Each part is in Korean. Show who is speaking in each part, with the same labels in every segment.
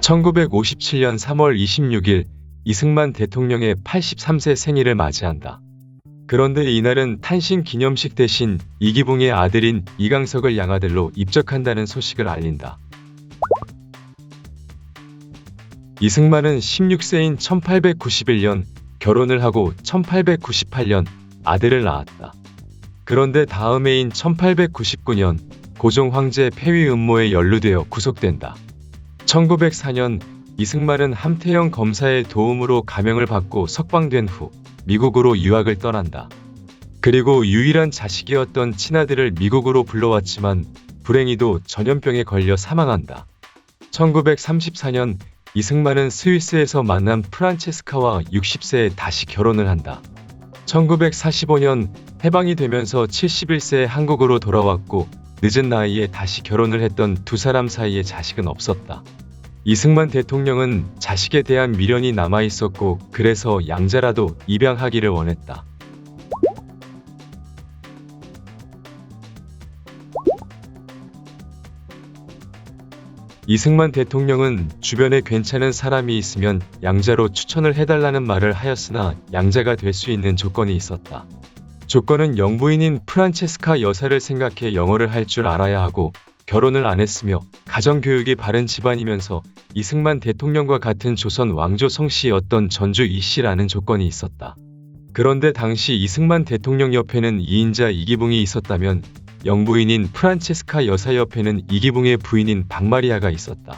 Speaker 1: 1957년 3월 26일 이승만 대통령의 83세 생일을 맞이한다. 그런데 이날은 탄신 기념식 대신 이기붕의 아들인 이강석을 양아들로 입적한다는 소식을 알린다. 이승만은 16세인 1891년 결혼을 하고 1898년 아들을 낳았다. 그런데 다음 해인 1899년 고종 황제 폐위 음모에 연루되어 구속된다. 1904년 이승만은 함태영 검사의 도움으로 감형을 받고 석방된 후 미국으로 유학을 떠난다. 그리고 유일한 자식이었던 친아들을 미국으로 불러왔지만 불행히도 전염병에 걸려 사망한다. 1934년 이승만은 스위스에서 만난 프란체스카와 60세에 다시 결혼을 한다. 1945년 해방이 되면서 71세에 한국으로 돌아왔고 늦은 나이에 다시 결혼을 했던 두 사람 사이에 자식은 없었다. 이승만 대통령은 자식에 대한 미련이 남아있었고 그래서 양자라도 입양하기를 원했다. 이승만 대통령은 주변에 괜찮은 사람이 있으면 양자로 추천을 해달라는 말을 하였으나 양자가 될 수 있는 조건이 있었다. 조건은 영부인인 프란체스카 여사를 생각해 영어를 할 줄 알아야 하고 결혼을 안 했으며 가정교육이 바른 집안이면서 이승만 대통령과 같은 조선 왕조 성씨였던 전주 이씨라는 조건이 있었다. 그런데 당시 이승만 대통령 옆에는 이인자 이기붕이 있었다면 영부인인 프란체스카 여사 옆에는 이기붕의 부인인 박마리아가 있었다.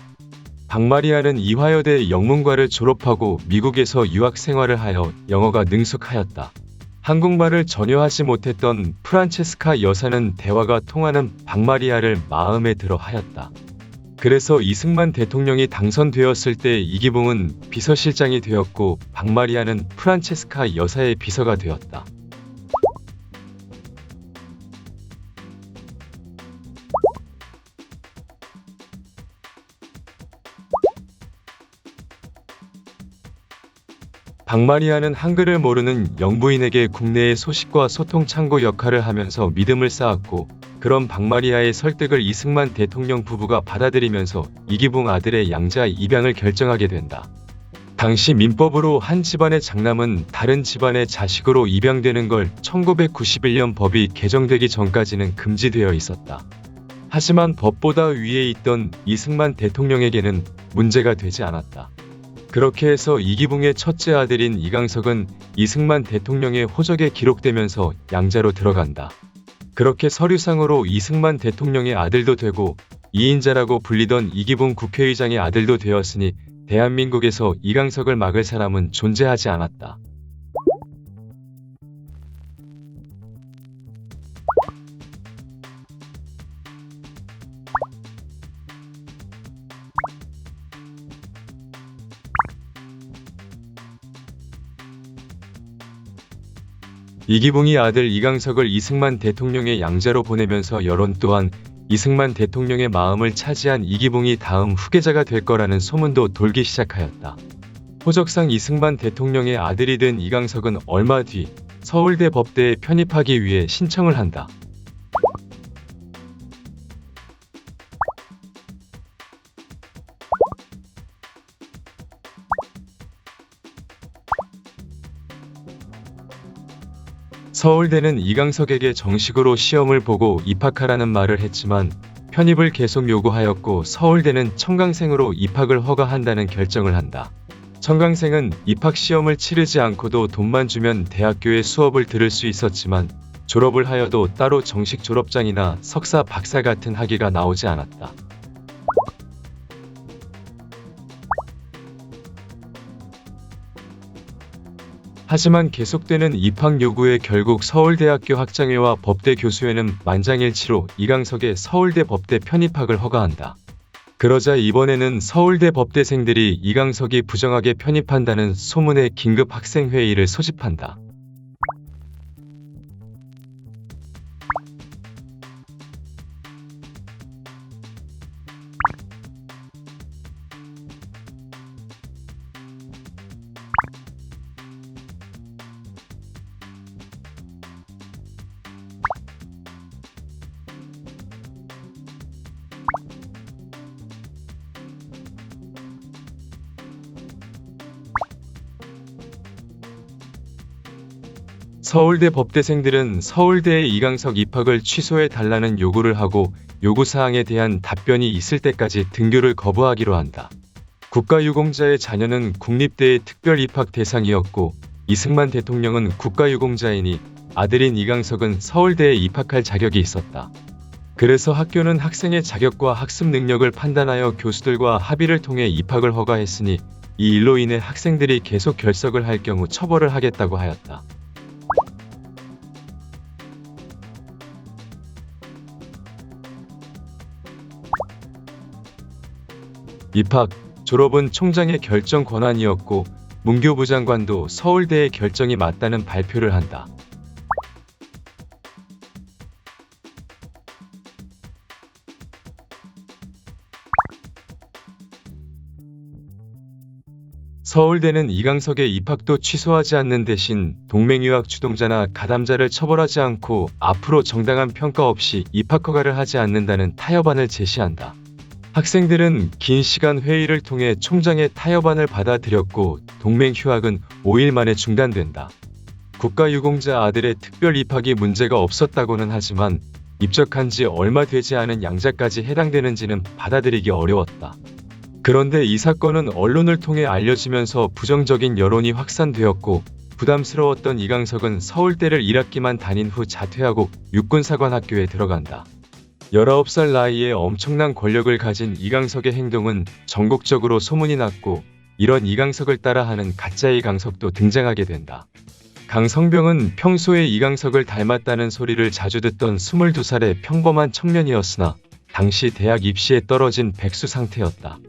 Speaker 1: 박마리아는 이화여대 영문과를 졸업하고 미국에서 유학 생활을 하여 영어가 능숙하였다. 한국말을 전혀 하지 못했던 프란체스카 여사는 대화가 통하는 박마리아를 마음에 들어 하였다. 그래서 이승만 대통령이 당선되었을 때 이기붕은 비서실장이 되었고 박마리아는 프란체스카 여사의 비서가 되었다. 박마리아는 한글을 모르는 영부인에게 국내의 소식과 소통 창구 역할을 하면서 믿음을 쌓았고 그런 박마리아의 설득을 이승만 대통령 부부가 받아들이면서 이기붕 아들의 양자 입양을 결정하게 된다. 당시 민법으로 한 집안의 장남은 다른 집안의 자식으로 입양되는 걸 1991년 법이 개정되기 전까지는 금지되어 있었다. 하지만 법보다 위에 있던 이승만 대통령에게는 문제가 되지 않았다. 그렇게 해서 이기붕의 첫째 아들인 이강석은 이승만 대통령의 호적에 기록되면서 양자로 들어간다. 그렇게 서류상으로 이승만 대통령의 아들도 되고 이인자라고 불리던 이기붕 국회의장의 아들도 되었으니 대한민국에서 이강석을 막을 사람은 존재하지 않았다. 이기붕이 아들 이강석을 이승만 대통령의 양자로 보내면서 여론 또한 이승만 대통령의 마음을 차지한 이기붕이 다음 후계자가 될 거라는 소문도 돌기 시작하였다. 호적상 이승만 대통령의 아들이 된 이강석은 얼마 뒤 서울대 법대에 편입하기 위해 신청을 한다. 서울대는 이강석에게 정식으로 시험을 보고 입학하라는 말을 했지만 편입을 계속 요구하였고 서울대는 청강생으로 입학을 허가한다는 결정을 한다. 청강생은 입학시험을 치르지 않고도 돈만 주면 대학교에 수업을 들을 수 있었지만 졸업을 하여도 따로 정식 졸업장이나 석사, 박사 같은 학위가 나오지 않았다. 하지만 계속되는 입학 요구에 결국 서울대학교 학장회와 법대 교수회는 만장일치로 이강석의 서울대 법대 편입학을 허가한다. 그러자 이번에는 서울대 법대생들이 이강석이 부정하게 편입한다는 소문에 긴급 학생회의를 소집한다. 서울대 법대생들은 서울대의 이강석 입학을 취소해 달라는 요구를 하고 요구사항에 대한 답변이 있을 때까지 등교를 거부하기로 한다. 국가유공자의 자녀는 국립대의 특별 입학 대상이었고 이승만 대통령은 국가유공자이니 아들인 이강석은 서울대에 입학할 자격이 있었다. 그래서 학교는 학생의 자격과 학습 능력을 판단하여 교수들과 합의를 통해 입학을 허가했으니 이 일로 인해 학생들이 계속 결석을 할 경우 처벌을 하겠다고 하였다. 입학, 졸업은 총장의 결정 권한이었고 문교부 장관도 서울대의 결정이 맞다는 발표를 한다. 서울대는 이강석의 입학도 취소하지 않는 대신 동맹유학 주동자나 가담자를 처벌하지 않고 앞으로 정당한 평가 없이 입학 허가를 하지 않는다는 타협안을 제시한다. 학생들은 긴 시간 회의를 통해 총장의 타협안을 받아들였고 동맹휴학은 5일 만에 중단된다. 국가유공자 아들의 특별 입학이 문제가 없었다고는 하지만 입적한 지 얼마 되지 않은 양자까지 해당되는지는 받아들이기 어려웠다. 그런데 이 사건은 언론을 통해 알려지면서 부정적인 여론이 확산되었고 부담스러웠던 이강석은 서울대를 1학기만 다닌 후 자퇴하고 육군사관학교에 들어간다. 19살 나이에 엄청난 권력을 가진 이강석의 행동은 전국적으로 소문이 났고 이런 이강석을 따라하는 가짜 이강석도 등장하게 된다. 강성병은 평소에 이강석을 닮았다는 소리를 자주 듣던 22살의 평범한 청년이었으나 당시 대학 입시에 떨어진 백수 상태였다.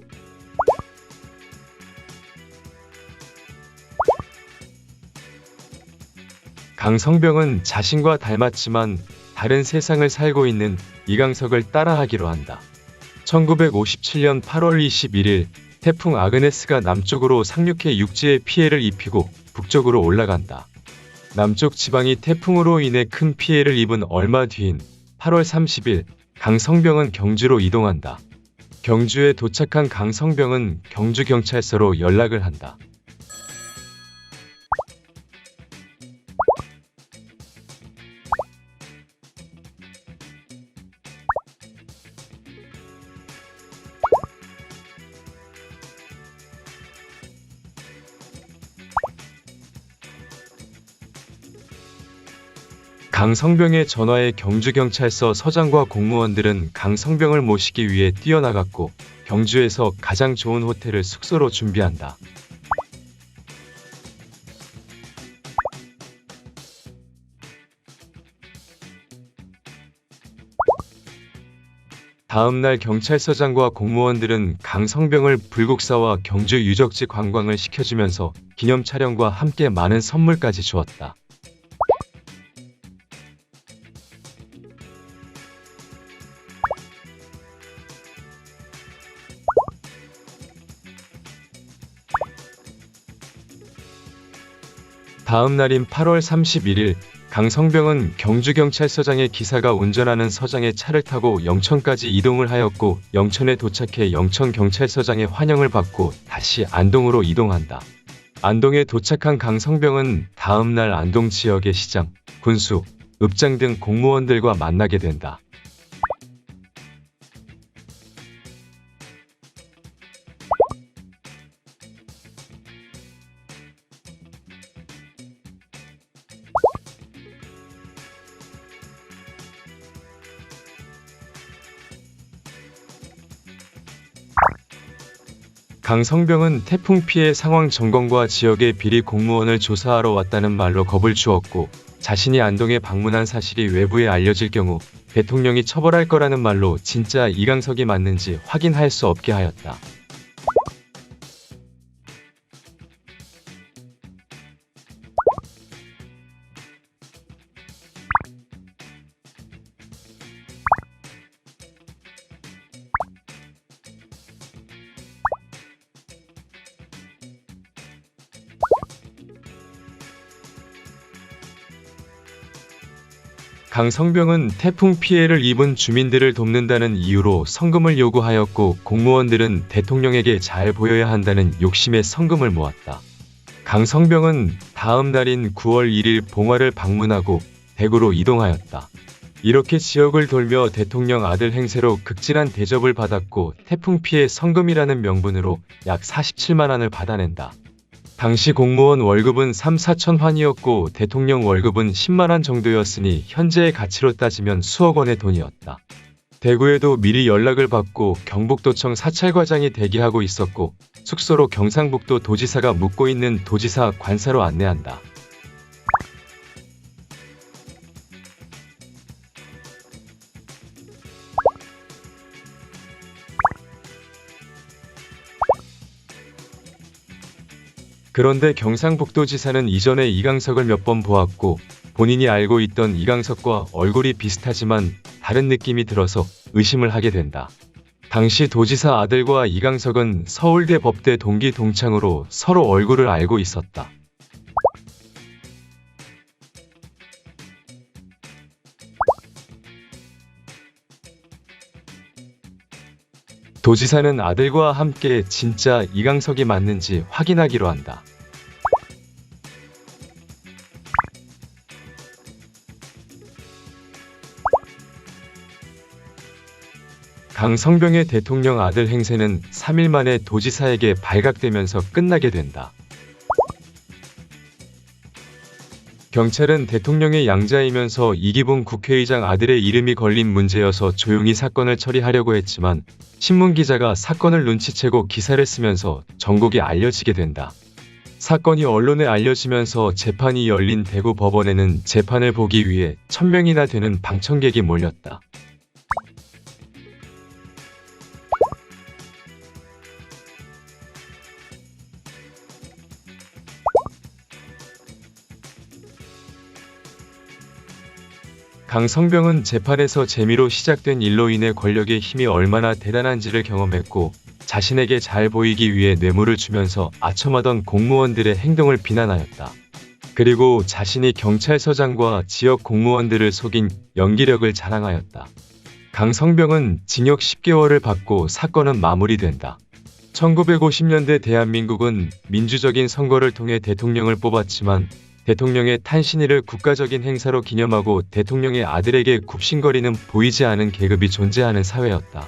Speaker 1: 강성병은 자신과 닮았지만 다른 세상을 살고 있는 이강석을 따라하기로 한다. 1957년 8월 21일 태풍 아그네스가 남쪽으로 상륙해 육지에 피해를 입히고 북쪽으로 올라간다. 남쪽 지방이 태풍으로 인해 큰 피해를 입은 얼마 뒤인 8월 30일 강성병은 경주로 이동한다. 경주에 도착한 강성병은 경주경찰서로 연락을 한다. 강성병의 전화에 경주경찰서 서장과 공무원들은 강성병을 모시기 위해 뛰어나갔고 경주에서 가장 좋은 호텔을 숙소로 준비한다. 다음날 경찰서장과 공무원들은 강성병을 불국사와 경주 유적지 관광을 시켜주면서 기념 촬영과 함께 많은 선물까지 주었다. 다음 날인 8월 31일 강성병은 경주경찰서장의 기사가 운전하는 서장의 차를 타고 영천까지 이동을 하였고 영천에 도착해 영천경찰서장의 환영을 받고 다시 안동으로 이동한다. 안동에 도착한 강성병은 다음 날 안동 지역의 시장, 군수, 읍장 등 공무원들과 만나게 된다. 강성병은 태풍 피해 상황 점검과 지역의 비리 공무원을 조사하러 왔다는 말로 겁을 주었고 자신이 안동에 방문한 사실이 외부에 알려질 경우 대통령이 처벌할 거라는 말로 진짜 이강석이 맞는지 확인할 수 없게 하였다. 강성병은 태풍 피해를 입은 주민들을 돕는다는 이유로 성금을 요구하였고 공무원들은 대통령에게 잘 보여야 한다는 욕심에 성금을 모았다. 강성병은 다음 날인 9월 1일 봉화를 방문하고 대구로 이동하였다. 이렇게 지역을 돌며 대통령 아들 행세로 극진한 대접을 받았고 태풍 피해 성금이라는 명분으로 약 47만 원을 받아낸다. 당시 공무원 월급은 3, 4천 환이었고 대통령 월급은 10만 원 정도였으니 현재의 가치로 따지면 수억 원의 돈이었다. 대구에도 미리 연락을 받고 경북도청 사찰과장이 대기하고 있었고 숙소로 경상북도 도지사가 묵고 있는 도지사 관사로 안내한다. 그런데 경상북도지사는 이전에 이강석을 몇 번 보았고 본인이 알고 있던 이강석과 얼굴이 비슷하지만 다른 느낌이 들어서 의심을 하게 된다. 당시 도지사 아들과 이강석은 서울대 법대 동기 동창으로 서로 얼굴을 알고 있었다. 도지사는 아들과 함께 진짜 이강석이 맞는지 확인하기로 한다. 강성병의 대통령 아들 행세는 3일 만에 도지사에게 발각되면서 끝나게 된다. 경찰은 대통령의 양자이면서 이기붕 국회의장 아들의 이름이 걸린 문제여서 조용히 사건을 처리하려고 했지만 신문기자가 사건을 눈치채고 기사를 쓰면서 전국에 알려지게 된다. 사건이 언론에 알려지면서 재판이 열린 대구 법원에는 재판을 보기 위해 1000명이나 되는 방청객이 몰렸다. 강성병은 재판에서 재미로 시작된 일로 인해 권력의 힘이 얼마나 대단한지를 경험했고 자신에게 잘 보이기 위해 뇌물을 주면서 아첨하던 공무원들의 행동을 비난하였다. 그리고 자신이 경찰서장과 지역 공무원들을 속인 연기력을 자랑하였다. 강성병은 징역 10개월을 받고 사건은 마무리된다. 1950년대 대한민국은 민주적인 선거를 통해 대통령을 뽑았지만 대통령의 탄신일을 국가적인 행사로 기념하고 대통령의 아들에게 굽신거리는 보이지 않은 계급이 존재하는 사회였다.